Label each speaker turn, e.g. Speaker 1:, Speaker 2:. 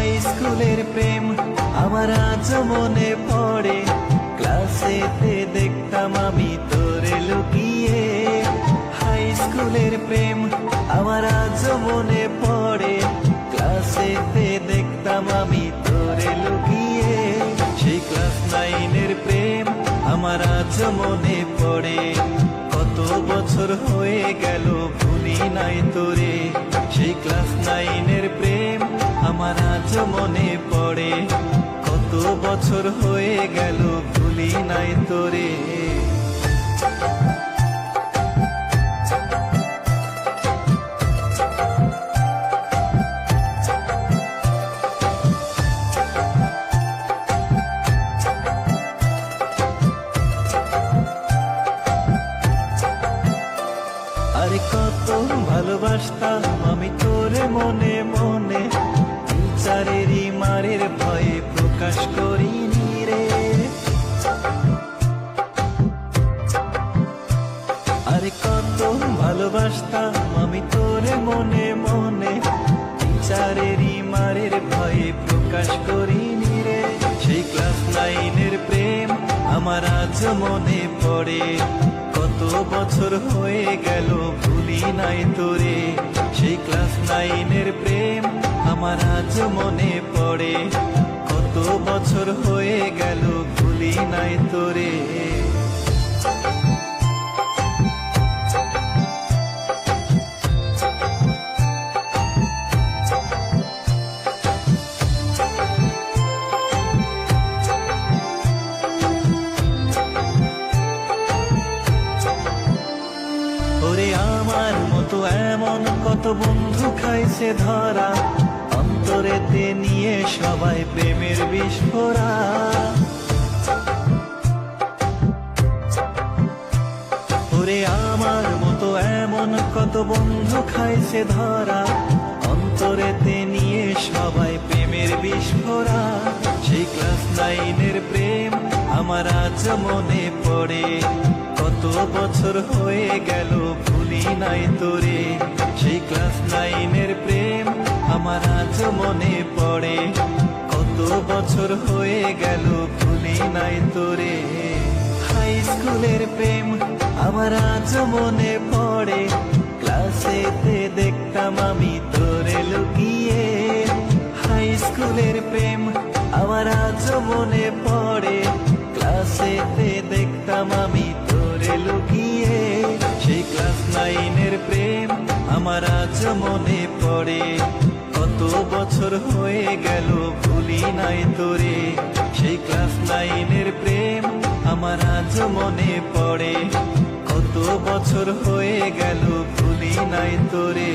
Speaker 1: High স্কুলের প্রেম আমার আজ মনে পড়ে, ক্লাসেতে দেখতাম আমি তোরে লুকিয়ে। হাই স্কুলের প্রেম আমার আজ মনে পড়ে, ক্লাসেতে দেখতাম আমি তোরে লুকিয়ে। সেই ক্লাস 9-এর প্রেম আমার আজ মনে পড়ে, কত বছর হয়ে গেল ভুলি নাই তোরে। সেই ক্লাস 9-এর প্রেম আমার আজ মনে পড়ে, কত বছর হয়ে গেল ভুলি নাই তোরে। আরে কত ভালোবাসতাম আমি তোরে মনে মনে, টিচারেরই মারের ভয়ে প্রকাশ করিনি রে। আরে কত ভালোবাসতাম আমি তোরে মনে মনে, টিচারেরই মারের ভয়ে প্রকাশ করিনি রে। সেই ক্লাস 9-এর প্রেম আমার আজ মনে পড়ে, কত বছর হয়ে গেল ভুলি নাই তোরে। সেই ক্লাস 9-এর প্রেম আমার আজ মনে পড়ে, কত বছর হয়ে গেল ভুলি নাই তোরে। ওরে আমার মতো এমন কত বন্ধু খাইছে ধরা, অন্তরেতে নিয়ে সবাই প্রেমের বিস্ফোরা। ওরে আমার মতো এমন কত বন্ধু খাইছে ধরা, অন্তরেতে নিয়ে সবাই প্রেমের বিস্ফোরা। সেই ক্লাস 9-এর প্রেম আমার আজ মনে পড়ে, কত বছর হয়ে গেল ভুলি নাই তোরে। সেই ক্লাস 9-এর প্রেম আমার আজ মনে পড়ে, কত বছর হয়ে গেল ভুলি নাই তোরে। হাই স্কুলের প্রেম আমার আজ মনে পড়ে, ক্লাসেতে দেখতাম আমি তোরে লুকিয়ে। হাই স্কুলের প্রেম আমার আজ মনে পড়ে, ক্লাসেতে দেখতাম আমি তোরে লুকিয়ে। সেই ক্লাস 9-এর প্রেম আমার আজ মনে পড়ে, কত বছর হয়ে গেল ভুলি নাই তোরে। সেই ক্লাস 9-এর প্রেম আমার আজ মনে পড়ে, কত বছর হয়ে গেল ভুলি নাই তোরে।